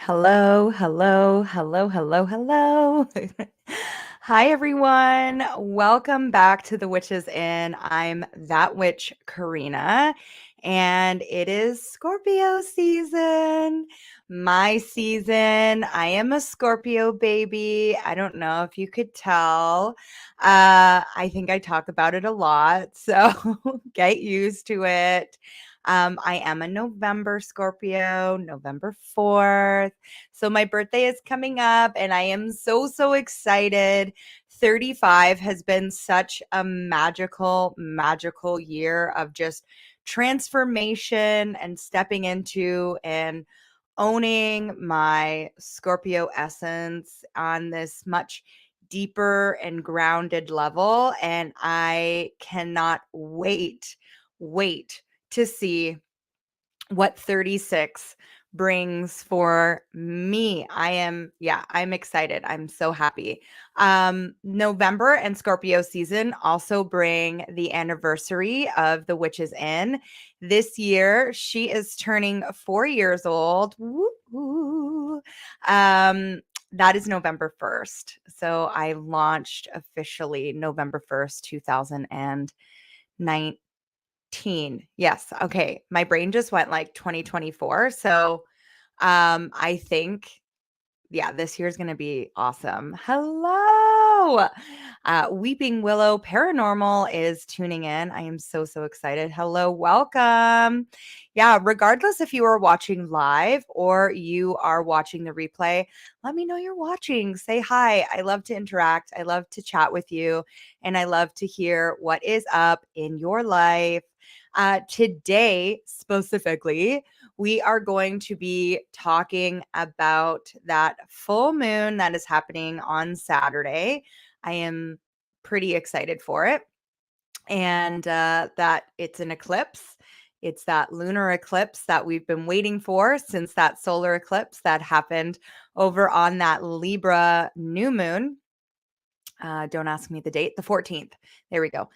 Hello, hello, hello, hello, hello. Hi, everyone. Welcome back to The Witches Inn. I'm that witch, Karina, and it is Scorpio season. My season. I am a Scorpio baby. I don't know if you could tell. I think I talk about it a lot, so get used to it. I am a November Scorpio, November 4th. So my birthday is coming up and I am so excited. 35 has been such a magical year of just transformation and stepping into and owning my Scorpio essence on this much deeper and grounded level. And I cannot wait to see what 36 brings for me. I'm excited. I'm so happy. November and Scorpio season also bring the anniversary of the Witches Inn. This year, she is turning 4 years old. Woo-hoo. That is November 1st. So I launched officially November 1st, 2019. Yes. Okay. My brain just went like 2024. So I think, yeah, this year's going to be awesome. Hello. Weeping Willow Paranormal is tuning in. I am so excited. Hello. Welcome. Yeah. Regardless if you are watching live or you are watching the replay, let me know you're watching. Say hi. I love to interact. I love to chat with you. And I love to hear what is up in your life. Today, specifically, we are going to be talking about that full moon that is happening on Saturday. I am pretty excited for it. And that it's an eclipse. It's that lunar eclipse that we've been waiting for since that solar eclipse that happened over on that Libra new moon. Don't ask me the date, the 14th. There we go.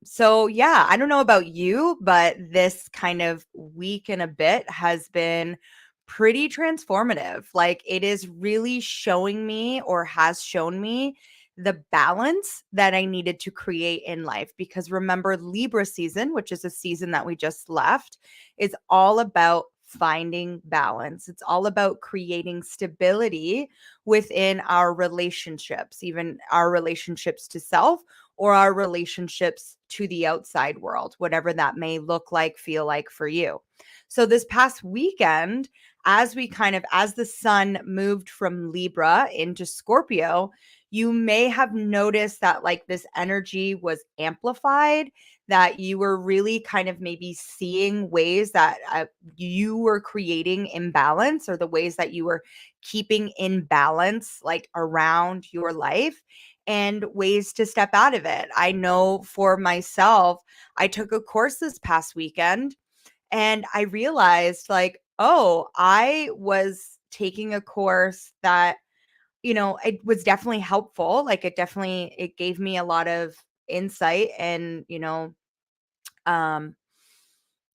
So yeah, I don't know about you, but this kind of week and a bit has been pretty transformative. Like it is really showing me or has shown me the balance that I needed to create in life. Because remember, Libra season, which is a season that we just left, is all about finding balance. It's all about creating stability within our relationships, even our relationships to self or our relationships to the outside world, whatever that may look like, feel like for you. So this past weekend, as the sun moved from Libra into Scorpio, you may have noticed that like this energy was amplified, that you were really kind of maybe seeing ways that you were creating imbalance, or the ways that you were keeping in balance like around your life, and ways to step out of it. I know for myself, I took a course this past weekend and I realized like, oh, I was taking a course that, it was definitely helpful. Like it gave me a lot of insight and, um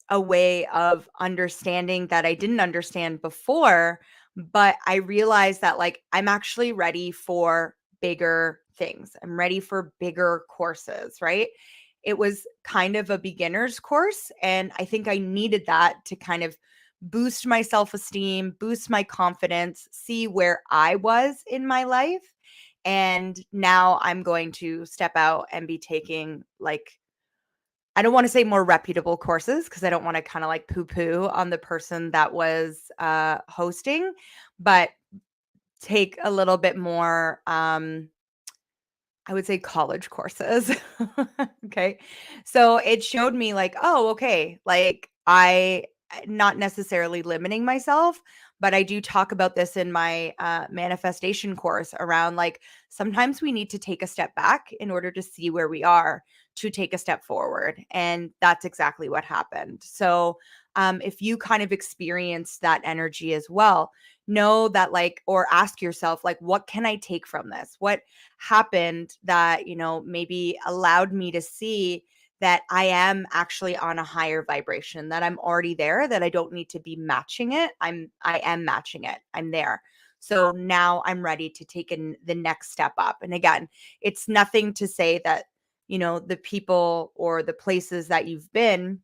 a way of understanding that I didn't understand before, but I realized that like I'm actually ready for bigger things. I'm ready for bigger courses, right? It was kind of a beginner's course, and I think I needed that to kind of boost my self-esteem, boost my confidence, see where I was in my life. And now I'm going to step out and be taking like, I don't want to say more reputable courses because I don't want to kind of like poo poo on the person that was hosting, but take a little bit more, I would say college courses. Okay. So it showed me like, oh, okay. Like not necessarily limiting myself, but I do talk about this in my manifestation course around like sometimes we need to take a step back in order to see where we are to take a step forward. And that's exactly what happened. So if you kind of experience that energy as well, know that like, or ask yourself, like, what can I take from this? What happened that, maybe allowed me to see that I am actually on a higher vibration, that I'm already there, that I don't need to be matching it. I am matching it. I'm there. So now I'm ready to take the next step up. And again, it's nothing to say that, the people or the places that you've been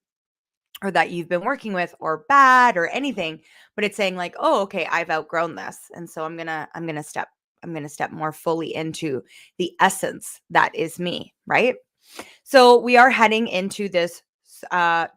or that you've been working with or bad or anything, but it's saying like, oh, okay, I've outgrown this. And so I'm going to step more fully into the essence that is me, right? So we are heading into this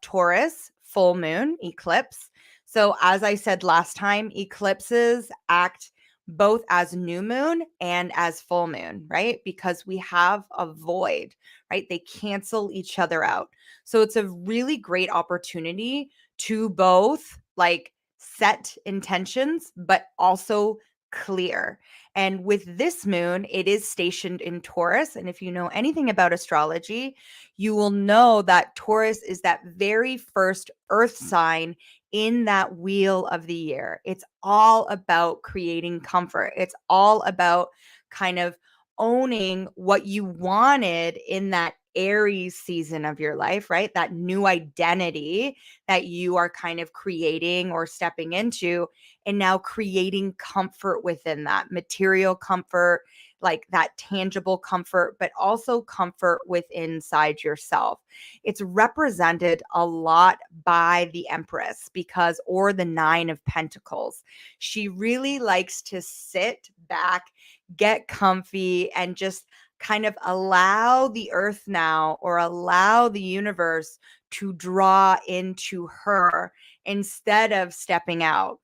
Taurus full moon eclipse. So as I said last time, eclipses act both as new moon and as full moon, right? Because we have a void, right? They cancel each other out. So it's a really great opportunity to both like set intentions, but also clear. And with this moon, it is stationed in Taurus. And if you know anything about astrology, you will know that Taurus is that very first earth sign in that wheel of the year. It's all about creating comfort. It's all about kind of owning what you wanted in that Aries season of your life, right? That new identity that you are kind of creating or stepping into, and now creating comfort within that material comfort, like that tangible comfort, but also comfort within inside yourself. It's represented a lot by the Empress or the Nine of Pentacles. She really likes to sit back, get comfy, and just kind of allow the earth now, or allow the universe to draw into her instead of stepping out.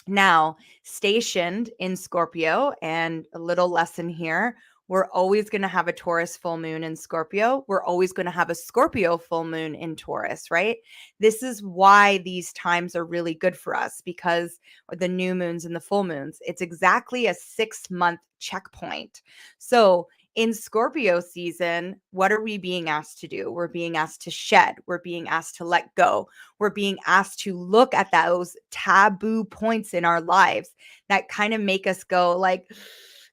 Now, stationed in Scorpio, and a little lesson here, we're always going to have a Taurus full moon in Scorpio. We're always going to have a Scorpio full moon in Taurus, right? This is why these times are really good for us, because the new moons and the full moons, it's exactly a 6-month checkpoint. So in Scorpio season, what are we being asked to do? We're being asked to shed. We're being asked to let go. We're being asked to look at those taboo points in our lives that kind of make us go like,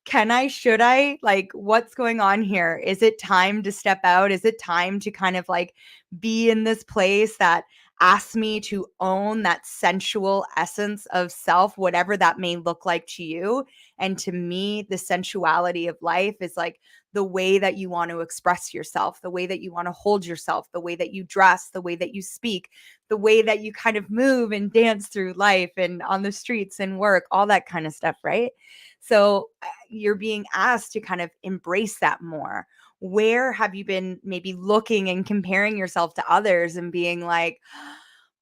can I, should I, like, what's going on here? Is it time to step out? Is it time to kind of like be in this place that asks me to own that sensual essence of self, whatever that may look like to you? And to me, the sensuality of life is like the way that you want to express yourself, the way that you want to hold yourself, the way that you dress, the way that you speak, the way that you kind of move and dance through life and on the streets and work, all that kind of stuff, right? So you're being asked to kind of embrace that more. Where have you been maybe looking and comparing yourself to others and being like,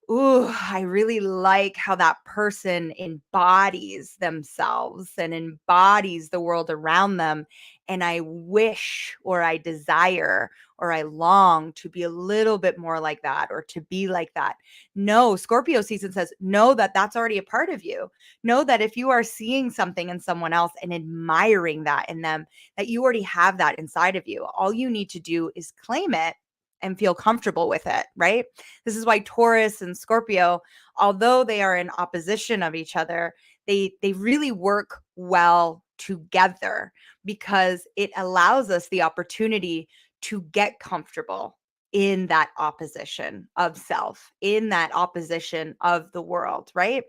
ooh, I really like how that person embodies themselves and embodies the world around them. And I wish, or I desire, or I long to be a little bit more like that, or to be like that. No, Scorpio season says, know that that's already a part of you. Know that if you are seeing something in someone else and admiring that in them, that you already have that inside of you. All you need to do is claim it and feel comfortable with it, right? This is why Taurus and Scorpio, although they are in opposition of each other, they really work well together, because it allows us the opportunity to get comfortable in that opposition of self, in that opposition of the world, right?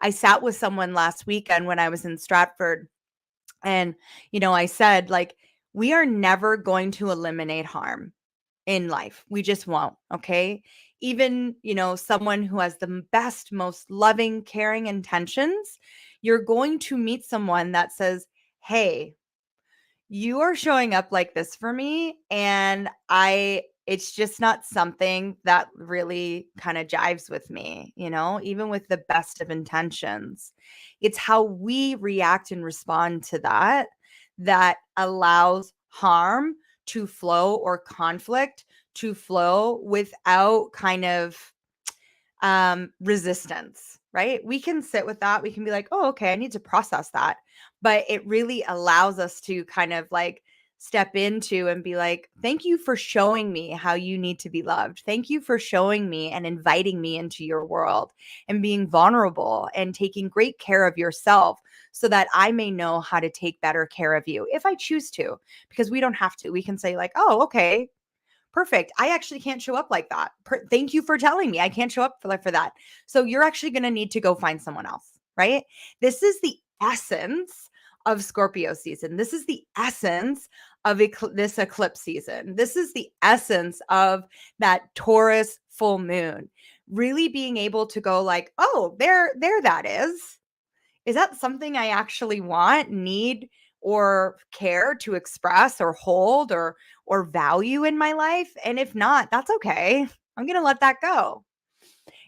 I sat with someone last weekend when I was in Stratford, and I said, like, we are never going to eliminate harm in life. We just won't. Okay. Even, someone who has the best, most loving, caring intentions, you're going to meet someone that says, hey, you are showing up like this for me, and it's just not something that really kind of jives with me, even with the best of intentions. It's how we react and respond to that allows harm to flow, or conflict to flow, without kind of resistance, right? We can sit with that. We can be like, oh, okay, I need to process that. But it really allows us to kind of like step into and be like, thank you for showing me how you need to be loved. Thank you for showing me and inviting me into your world, and being vulnerable and taking great care of yourself, so that I may know how to take better care of you if I choose to, because we don't have to. We can say like, oh, okay, Perfect. I actually can't show up like that. Thank you for telling me I can't show up for that. So you're actually going to need to go find someone else, right? This is the essence of Scorpio season. This is the essence of this eclipse season. This is the essence of that Taurus full moon. Really being able to go like, oh, there that is. Is that something I actually want, need, or care to express or hold or value in my life? And if not, that's okay. I'm going to let that go.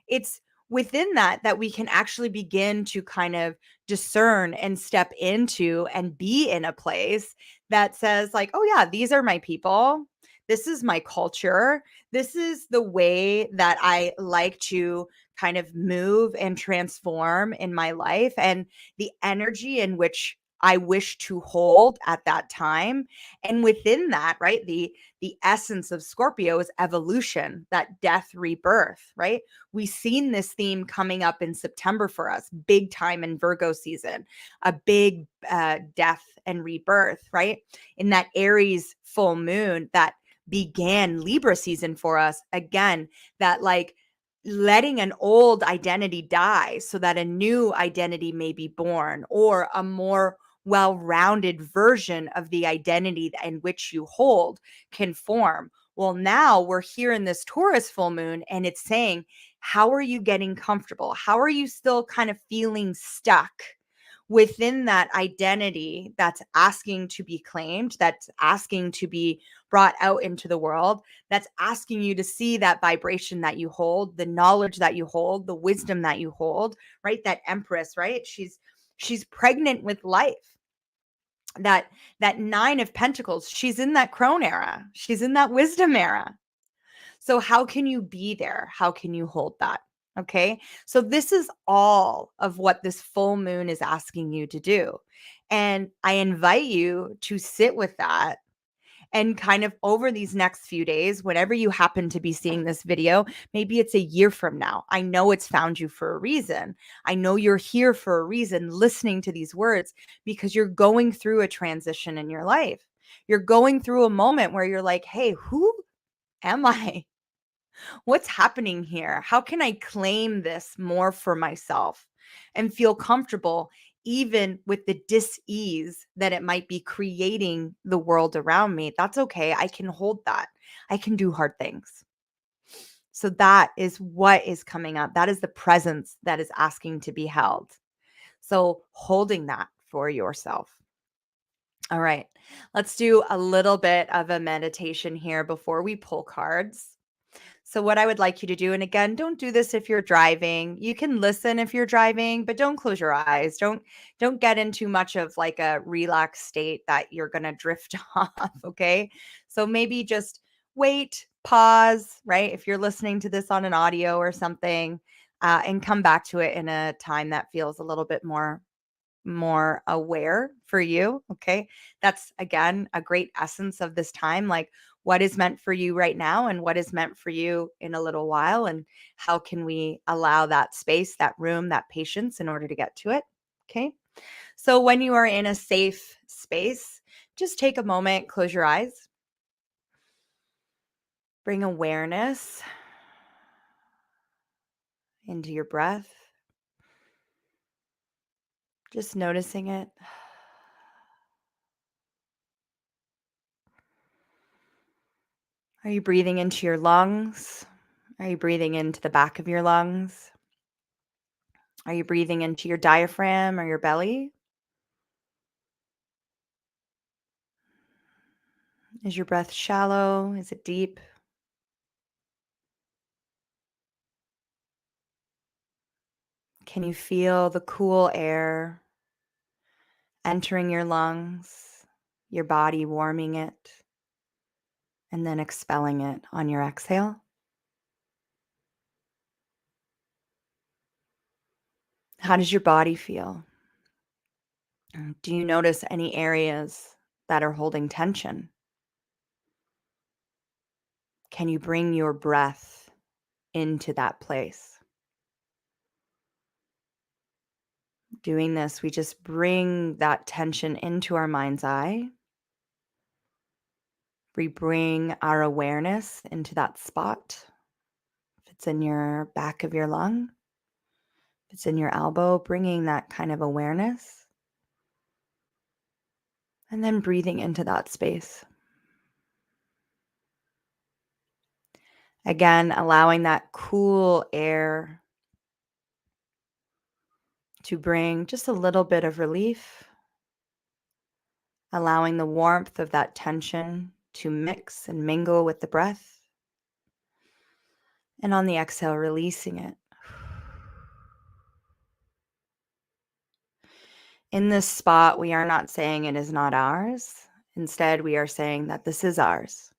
It's within that we can actually begin to kind of discern and step into and be in a place that says like, oh yeah, these are my people. This is my culture. This is the way that I like to kind of move and transform in my life, and the energy in which I wish to hold at that time. And within that, right, the essence of Scorpio is evolution, that death, rebirth, right? We've seen this theme coming up in September for us, big time in Virgo season, a big death and rebirth, right? In that Aries full moon that began Libra season for us, again, that like letting an old identity die so that a new identity may be born, or a more well-rounded version of the identity in which you hold can form. Well, now we're here in this Taurus full moon, and it's saying, how are you getting comfortable? How are you still kind of feeling stuck within that identity that's asking to be claimed, that's asking to be brought out into the world, that's asking you to see that vibration that you hold, the knowledge that you hold, the wisdom that you hold, right? That Empress, right? She's pregnant with life. That 9 of Pentacles, she's in that crone era. She's in that wisdom era. So how can you be there? How can you hold that? Okay. So this is all of what this full moon is asking you to do. And I invite you to sit with that and kind of over these next few days, whenever you happen to be seeing this video, maybe it's a year from now. I know it's found you for a reason. I know you're here for a reason, listening to these words, because you're going through a transition in your life. You're going through a moment where you're like, hey, who am I? What's happening here? How can I claim this more for myself and feel comfortable, even with the dis-ease that it might be creating the world around me? That's okay. I can hold that. I can do hard things. So that is what is coming up. That is the presence that is asking to be held. So holding that for yourself. All right, let's do a little bit of a meditation here before we pull cards. So what I would like you to do, and again, don't do this if you're driving. You can listen if you're driving, but don't close your eyes. Don't get in too much of like a relaxed state that you're going to drift off, okay? So maybe just wait, pause, right? If you're listening to this on an audio or something, and come back to it in a time that feels a little bit more aware for you. Okay. That's again a great essence of this time. Like, what is meant for you right now and what is meant for you in a little while, and how can we allow that space, that room, that patience in order to get to it. Okay. So when you are in a safe space, just take a moment, close your eyes, bring awareness into your breath, just noticing it. Are you breathing into your lungs? Are you breathing into the back of your lungs? Are you breathing into your diaphragm or your belly? Is your breath shallow? Is it deep? Can you feel the cool air entering your lungs, your body warming it, and then expelling it on your exhale? How does your body feel? Do you notice any areas that are holding tension? Can you bring your breath into that place? Doing this, we just bring that tension into our mind's eye, We bring our awareness into that spot. If it's in your back of your lung, if it's in your elbow, bringing that kind of awareness. And then breathing into that space. Again, allowing that cool air to bring just a little bit of relief. Allowing the warmth of that tension to mix and mingle with the breath. And on the exhale, releasing it. In this spot, we are not saying it is not ours. Instead, we are saying that this is ours.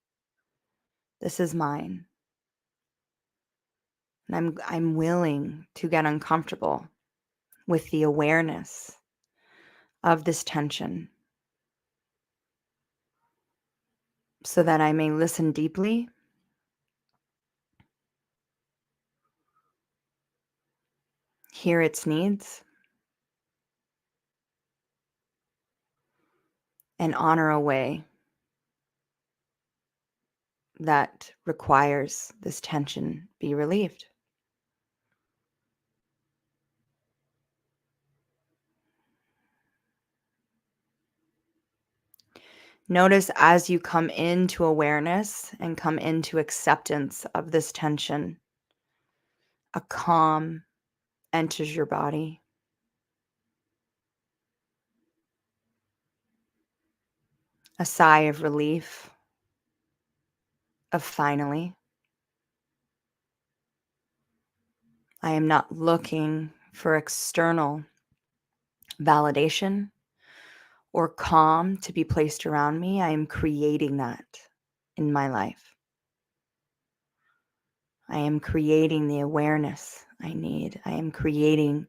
This is mine. And I'm willing to get uncomfortable with the awareness of this tension so that I may listen deeply, hear its needs, and honor a way that requires this tension be relieved. Notice as you come into awareness and come into acceptance of this tension, a calm enters your body. A sigh of relief, of finally. I am not looking for external validation or calm to be placed around me. I am creating that in my life. I am creating the awareness I need. I am creating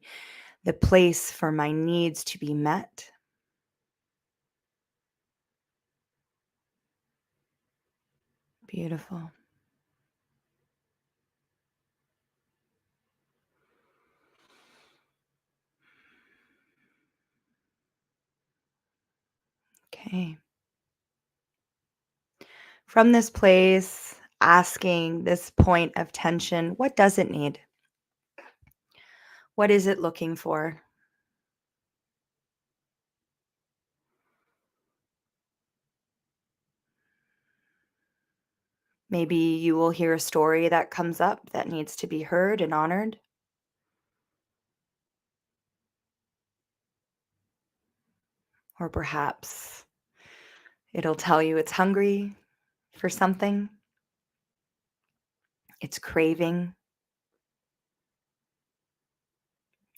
the place for my needs to be met. Beautiful. Okay. From this place, asking this point of tension, what does it need? What is it looking for? Maybe you will hear a story that comes up that needs to be heard and honored. Or perhaps it'll tell you it's hungry for something, it's craving.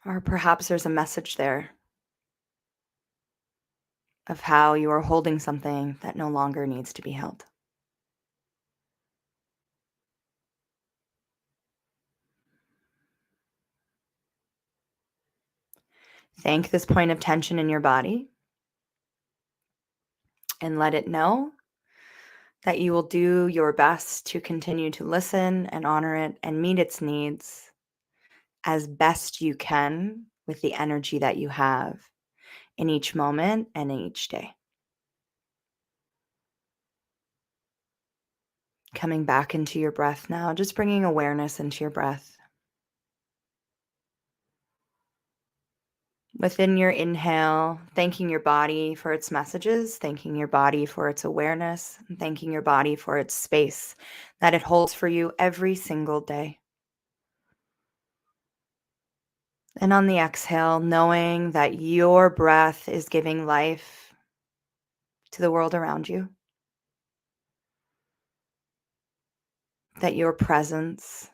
Or perhaps there's a message there of how you are holding something that no longer needs to be held. Thank this point of tension in your body and let it know that you will do your best to continue to listen and honor it and meet its needs as best you can with the energy that you have in each moment and in each day. Coming back into your breath now, just bringing awareness into your breath. Within your inhale, thanking your body for its messages, thanking your body for its awareness, and thanking your body for its space that it holds for you every single day. And on the exhale, knowing that your breath is giving life to the world around you, that your presence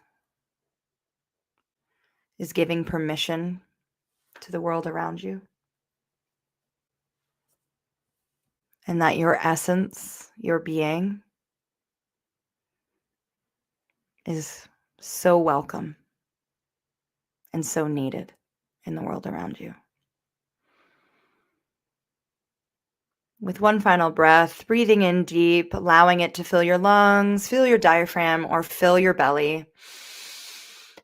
is giving permission to the world around you, and that your essence, your being, is so welcome and so needed in the world around you. With one final breath, breathing in deep, allowing it to fill your lungs, fill your diaphragm, or fill your belly.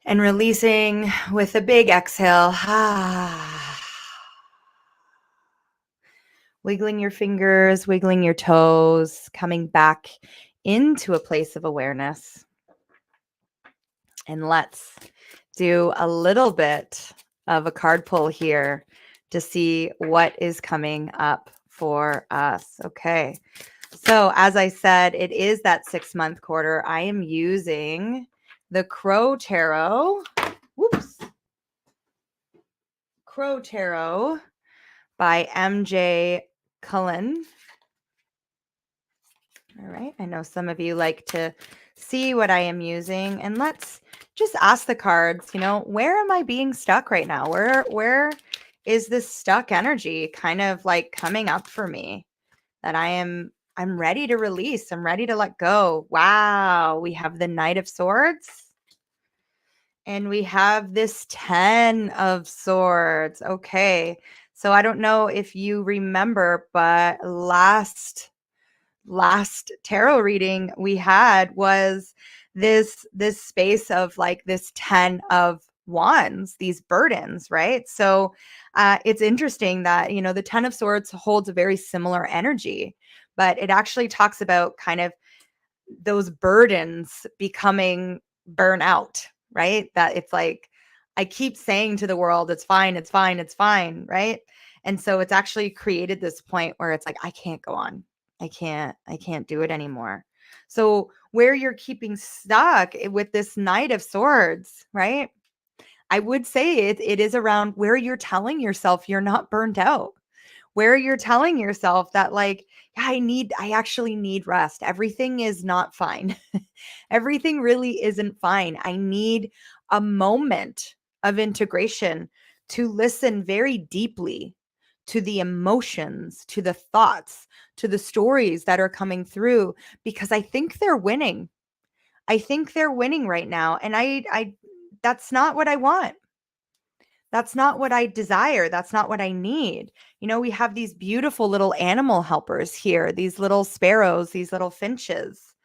And releasing with a big exhale. Wiggling your fingers, wiggling your toes, coming back into a place of awareness. And let's do a little bit of a card pull here to see what is coming up for us. Okay. So as I said, it is that 6-month quarter. I am using the Crow Tarot. Whoops. Crow Tarot by MJ Cullen. All right. I know some of you like to see what I am using, and let's just ask the cards, where am I being stuck right now? Where is this stuck energy kind of like coming up for me that I'm ready to release. I'm ready to let go. Wow. We have the Knight of Swords and we have this 10 of Swords. Okay. So I don't know if you remember, but last tarot reading we had was this space of like this 10 of wands, these burdens, right? So it's interesting that the 10 of Swords holds a very similar energy, but it actually talks about kind of those burdens becoming burnout, right? That it's like I keep saying to the world, it's fine, it's fine, it's fine, right? And so it's actually created this point where it's like I can't go on. I can't do it anymore. So where you're keeping stuck with this Knight of Swords, right? I would say it is around where you're telling yourself you're not burned out, where you're telling yourself that like, yeah, I actually need rest. Everything is not fine. Everything really isn't fine. I need a moment of integration to listen very deeply to the emotions, to the thoughts, to the stories that are coming through, because I think they're winning. I think they're winning right now. And I that's not what I want. That's not what I desire. That's not what I need. We have these beautiful little animal helpers here, these little sparrows, these little finches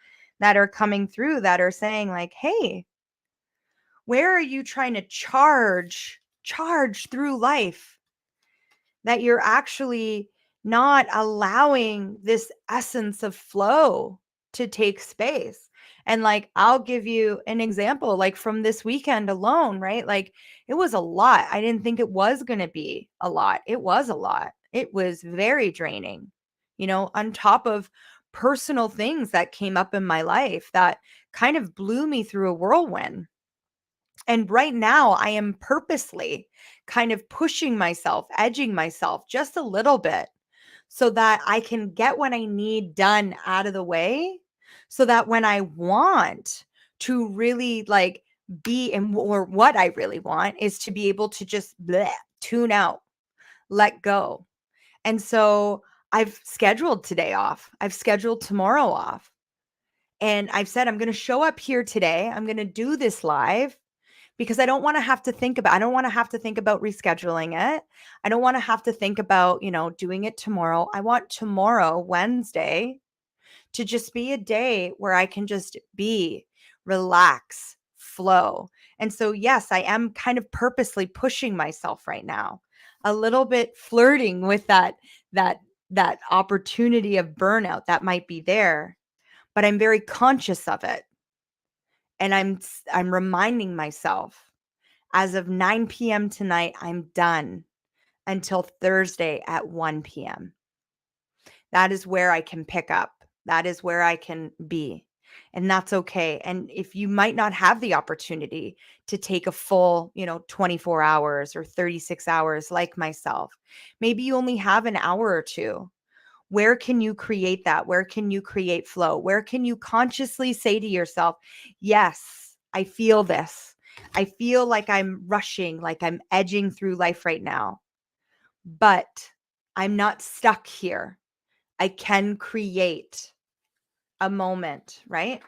that are coming through that are saying like, "Hey, where are you trying to charge through life that you're actually not allowing this essence of flow to take space?" And like, I'll give you an example, like from this weekend alone, right? Like, it was a lot. I didn't think it was going to be a lot. It was a lot. It was very draining, on top of personal things that came up in my life that kind of blew me through a whirlwind. And right now, I am purposely kind of pushing myself, edging myself just a little bit so that I can get what I need done out of the way, so that when I want to really like be in, or what I really want is to be able to just tune out, let go. And so I've scheduled today off. I've scheduled tomorrow off. And I've said, I'm going to show up here today. I'm going to do this live because I don't want to have to think about, rescheduling it. I don't want to have to think about, doing it tomorrow. I want tomorrow, Wednesday, to just be a day where I can just be, relax, flow. And so, yes, I am kind of purposely pushing myself right now, a little bit flirting with that opportunity of burnout that might be there, but I'm very conscious of it. And I'm reminding myself, as of 9 p.m. tonight, I'm done until Thursday at 1 p.m. That is where I can pick up. That is where I can be. And that's okay. And if you might not have the opportunity to take a full, 24 hours or 36 hours like myself, maybe you only have an hour or two. Where can you create that? Where can you create flow? Where can you consciously say to yourself, yes, I feel this. I feel like I'm rushing, like I'm edging through life right now, but I'm not stuck here. I can create a moment, right?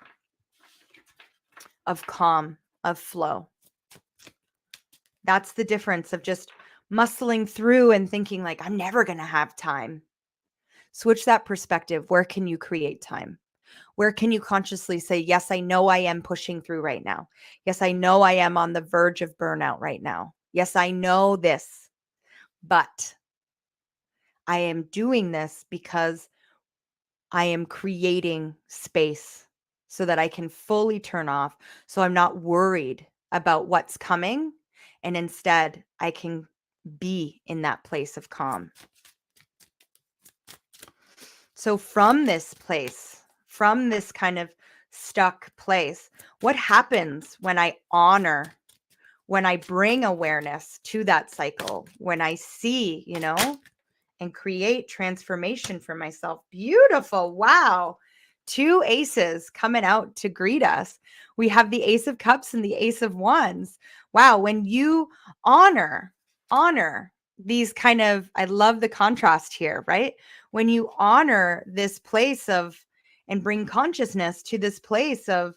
Of calm, of flow. That's the difference of just muscling through and thinking like, I'm never going to have time. Switch that perspective. Where can you create time? Where can you consciously say, yes, I know I am pushing through right now. Yes, I know I am on the verge of burnout right now. Yes, I know this, but I am doing this because I am creating space so that I can fully turn off. So I'm not worried about what's coming. And instead, I can be in that place of calm. So from this place, from this kind of stuck place, what happens when I honor, when I bring awareness to that cycle, when I see, and create transformation for myself? Beautiful. Wow. Two aces coming out to greet us. We have the Ace of Cups and the Ace of Wands. Wow. When you honor these kind of, I love the contrast here, right? When you honor this place of, and bring consciousness to this place of,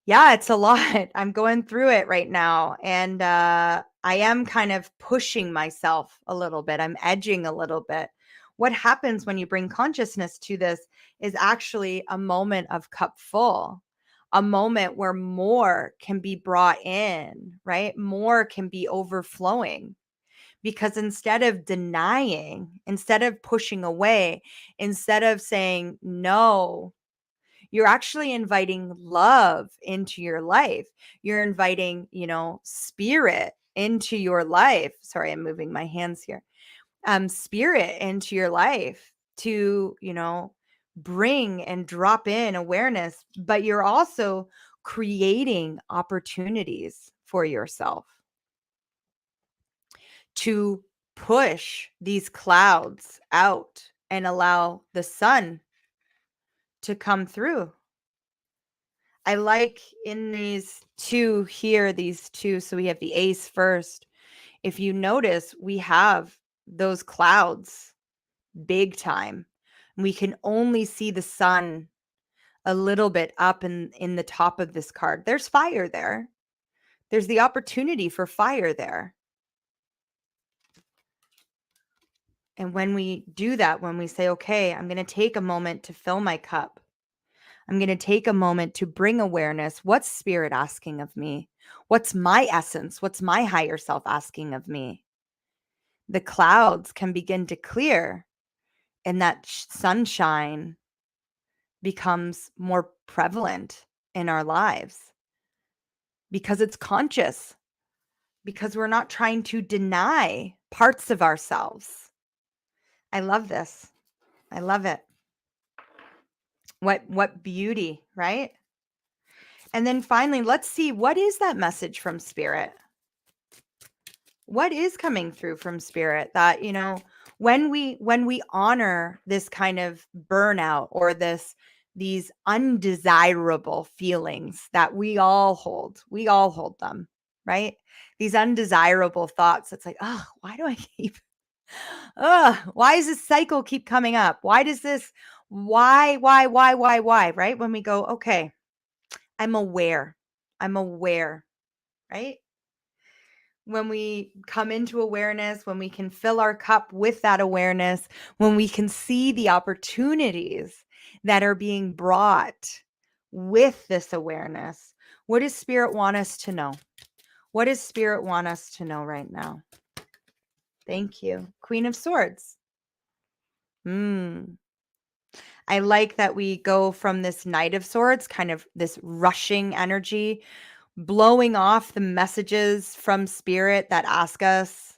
yeah, it's a lot. I'm going through it right now. And I am kind of pushing myself a little bit. I'm edging a little bit. What happens when you bring consciousness to this is actually a moment of cup full, a moment where more can be brought in, right? More can be overflowing. Because instead of denying, instead of pushing away, instead of saying no, you're actually inviting love into your life. You're inviting, spirit into your life. Sorry, I'm moving my hands here. Spirit into your life to, bring and drop in awareness, but you're also creating opportunities for yourself to push these clouds out and allow the sun to come through. I like in these two here, these two. So we have the ace first. If you notice, we have those clouds big time. We can only see the sun a little bit up in the top of this card. There's fire there. There's the opportunity for fire there. And when we do that, when we say, okay, I'm going to take a moment to fill my cup, I'm going to take a moment to bring awareness. What's spirit asking of me? What's my essence? What's my higher self asking of me? The clouds can begin to clear, and that sunshine becomes more prevalent in our lives because it's conscious, because we're not trying to deny parts of ourselves. I love this. I love it. What beauty, right? And then finally, let's see, what is that message from spirit? What is coming through from spirit that, when we honor this kind of burnout or these undesirable feelings that we all hold them, right? These undesirable thoughts. It's like, oh, why do I keep, why does this cycle keep coming up? Why does this, why, right? When we go, okay, I'm aware, right? When we come into awareness, when we can fill our cup with that awareness, when we can see the opportunities that are being brought with this awareness, what does spirit want us to know? What does spirit want us to know right now? Thank you. Queen of Swords. I like that we go from this Knight of Swords, kind of this rushing energy, blowing off the messages from spirit that ask us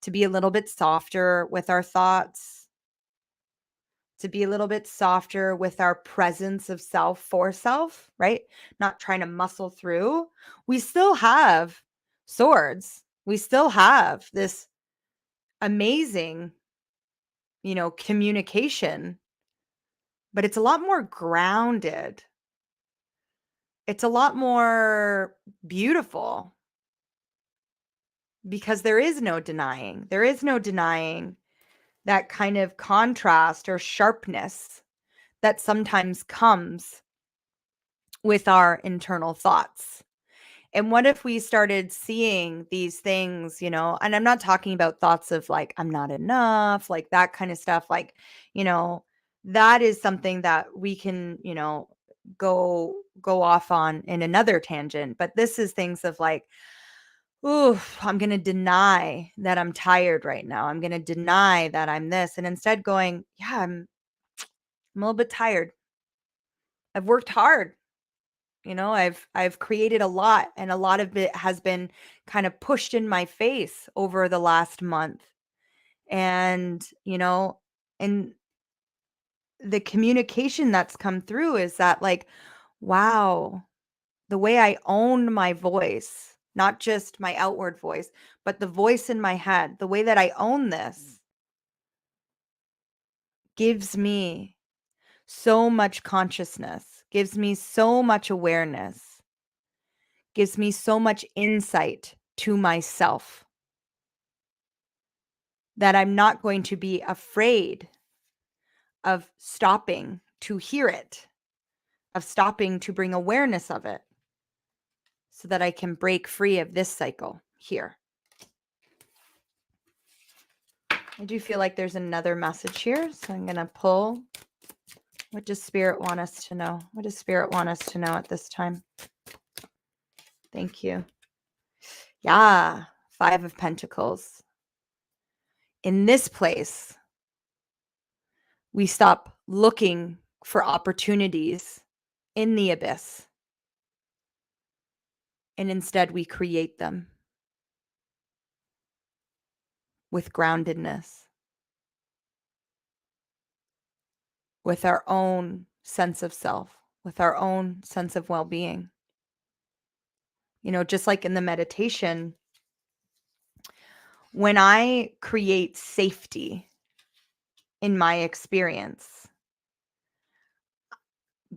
to be a little bit softer with our thoughts, to be a little bit softer with our presence of self for self, right? Not trying to muscle through. We still have swords. We still have this amazing, communication, but it's a lot more grounded. It's a lot more beautiful because there is no denying. There is no denying that kind of contrast or sharpness that sometimes comes with our internal thoughts. And what if we started seeing these things, and I'm not talking about thoughts of like, I'm not enough, like that kind of stuff. Like, that is something that we can, go off on in another tangent. But this is things of like, oof, I'm going to deny that I'm tired right now. I'm going to deny that I'm this. And instead going, yeah, I'm a little bit tired. I've worked hard. I've created a lot, and a lot of it has been kind of pushed in my face over the last month. And, and the communication that's come through is that, like, wow, the way I own my voice, not just my outward voice, but the voice in my head, the way that I own this gives me so much consciousness, gives me so much awareness, gives me so much insight to myself that I'm not going to be afraid of stopping to hear it, of stopping to bring awareness of it, so that I can break free of this cycle here. I do feel like there's another message here, so I'm going to pull. What does Spirit want us to know? What does Spirit want us to know at this time? Thank you. Yeah, 5 of Pentacles. In this place, we stop looking for opportunities in the abyss, and instead we create them with groundedness, with our own sense of self, with our own sense of well-being. Just like in the meditation, when I create safety in my experience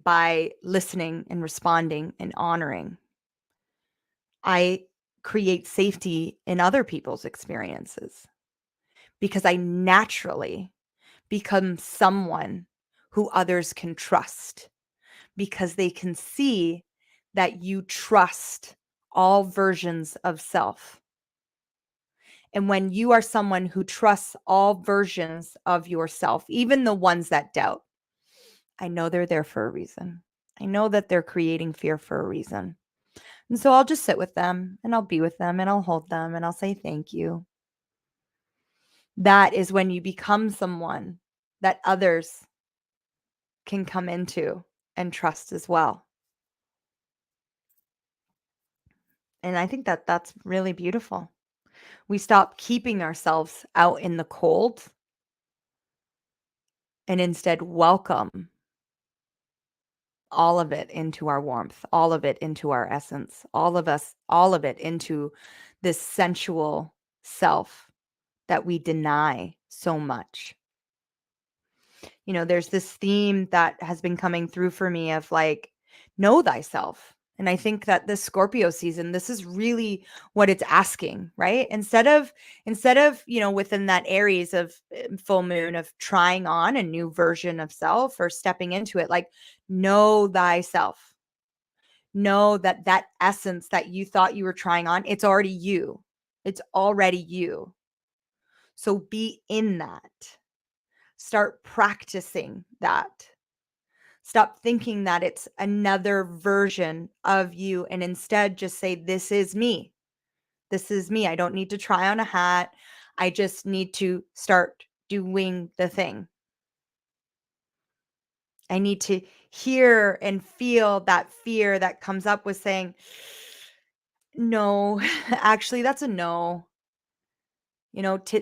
by listening and responding and honoring, I create safety in other people's experiences, because I naturally become someone who others can trust, because they can see that you trust all versions of self. And when you are someone who trusts all versions of yourself, even the ones that doubt, I know they're there for a reason. I know that they're creating fear for a reason. And so I'll just sit with them, and I'll be with them, and I'll hold them, and I'll say thank you. That is when you become someone that others can come into and trust as well. And I think that that's really beautiful. We stop keeping ourselves out in the cold and instead welcome all of it into our warmth, all of it into our essence, all of it into this sensual self that we deny so much. There's this theme that has been coming through for me of, like, know thyself. And I think that this Scorpio season, this is really what it's asking, right? Instead of, within that Aries of full moon of trying on a new version of self or stepping into it, like, know thyself. Know that that essence that you thought you were trying on, it's already you. It's already you. So be in that. Start practicing that. Stop thinking that it's another version of you, and instead just say, this is me. This is me. I don't need to try on a hat. I just need to start doing the thing. I need to hear and feel that fear that comes up with saying, no, actually, that's a no.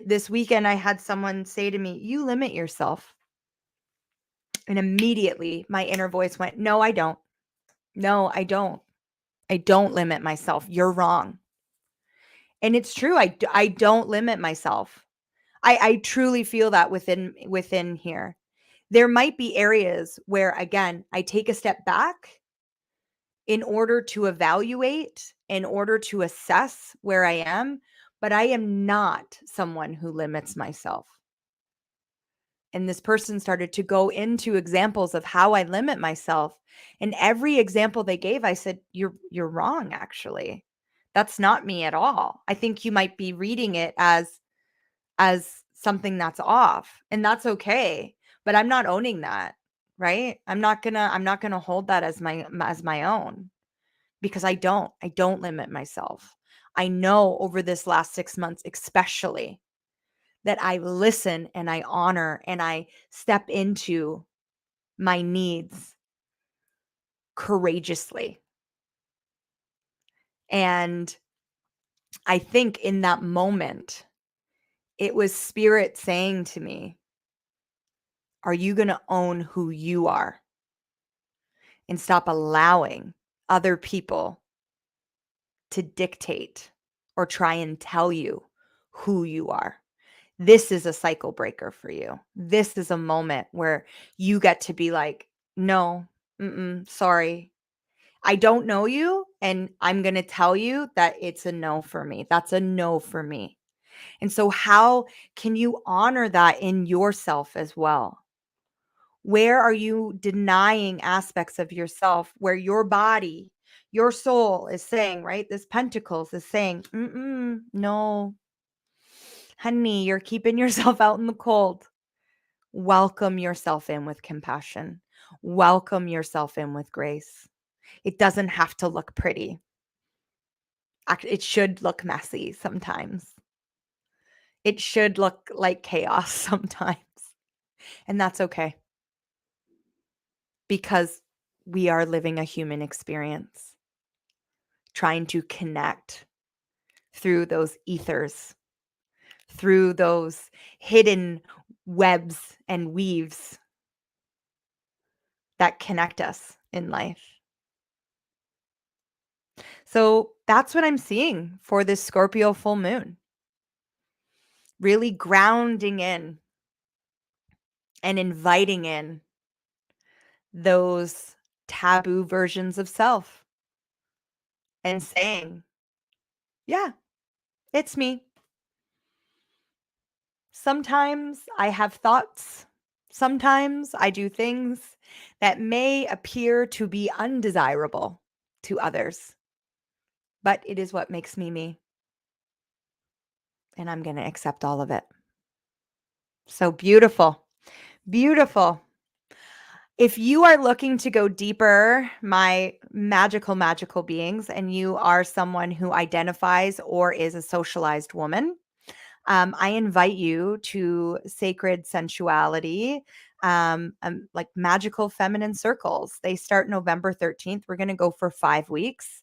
This weekend, I had someone say to me, you limit yourself. And immediately my inner voice went, no, I don't. No, I don't. I don't limit myself. You're wrong. And it's true. I don't limit myself. I truly feel that within here. There might be areas where, again, I take a step back in order to evaluate, in order to assess where I am, but I am not someone who limits myself. And this person started to go into examples of how I limit myself. And every example they gave, I said, you're wrong, actually. That's not me at all. I think you might be reading it as something that's off, and that's okay. But I'm not owning that, right? I'm not gonna hold that as my own, because I don't limit myself. I know over this last 6 months, especially, that I listen and I honor and I step into my needs courageously. And I think in that moment, it was spirit saying to me, are you going to own who you are and stop allowing other people to dictate or try and tell you who you are? This is a cycle breaker for you. This is a moment where you get to be like, no, sorry. I don't know you, and I'm going to tell you that it's a no for me. That's a no for me. And so how can you honor that in yourself as well? Where are you denying aspects of yourself where your body, your soul is saying, right? This Pentacles is saying, no, honey, you're keeping yourself out in the cold. Welcome yourself in with compassion. Welcome yourself in with grace. It doesn't have to look pretty. It should look messy sometimes. It should look like chaos sometimes. And that's okay. Because we are living a human experience, trying to connect through those ethers, through those hidden webs and weaves that connect us in life. So that's what I'm seeing for this Scorpio full moon. Really grounding in and inviting in those taboo versions of self and saying, yeah, it's me. Sometimes I have thoughts. Sometimes I do things that may appear to be undesirable to others, but it is what makes me me. And I'm going to accept all of it. So beautiful. Beautiful. If you are looking to go deeper, my magical, magical beings, and you are someone who identifies or is a socialized woman, I invite you to Sacred Sensuality, like magical feminine circles. They start November 13th. We're going to go for 5 weeks,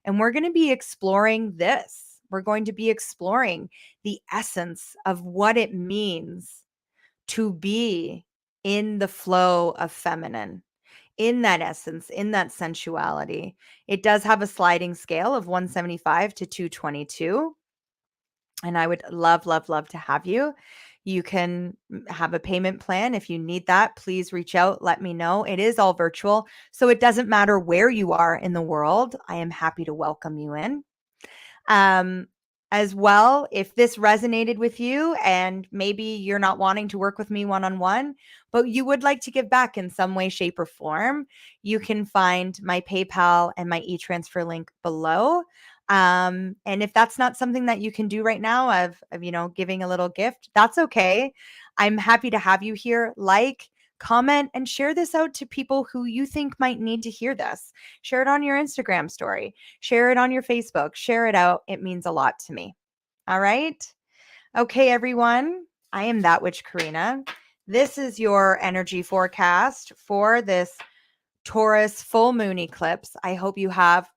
and we're going to be exploring this. We're going to be exploring the essence of what it means to be in the flow of feminine, in that essence, in that sensuality. It does have a sliding scale of 175 to 222. And I would love, love, love to have you. You can have a payment plan. If you need that, please reach out. Let me know. It is all virtual, so it doesn't matter where you are in the world. I am happy to welcome you in. As well, if this resonated with you and maybe you're not wanting to work with me one-on-one, but you would like to give back in some way, shape, or form, you can find my PayPal and my e-transfer link below. And if that's not something that you can do right now of giving a little gift, that's okay. I'm happy to have you here. Like, comment, and share this out to people who you think might need to hear this. Share it on your Instagram story. Share it on your Facebook. Share it out. It means a lot to me. All right. Okay, everyone. I am That Witch Karina. This is your energy forecast for this Taurus full moon eclipse. I hope you have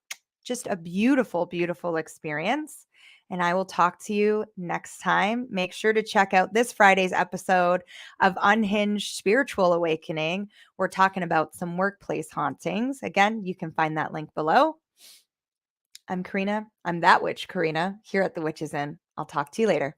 just a beautiful, beautiful experience. And I will talk to you next time. Make sure to check out this Friday's episode of Unhinged Spiritual Awakening. We're talking about some workplace hauntings. Again, you can find that link below. I'm Karina. I'm That Witch Karina here at The Witch's Inn. I'll talk to you later.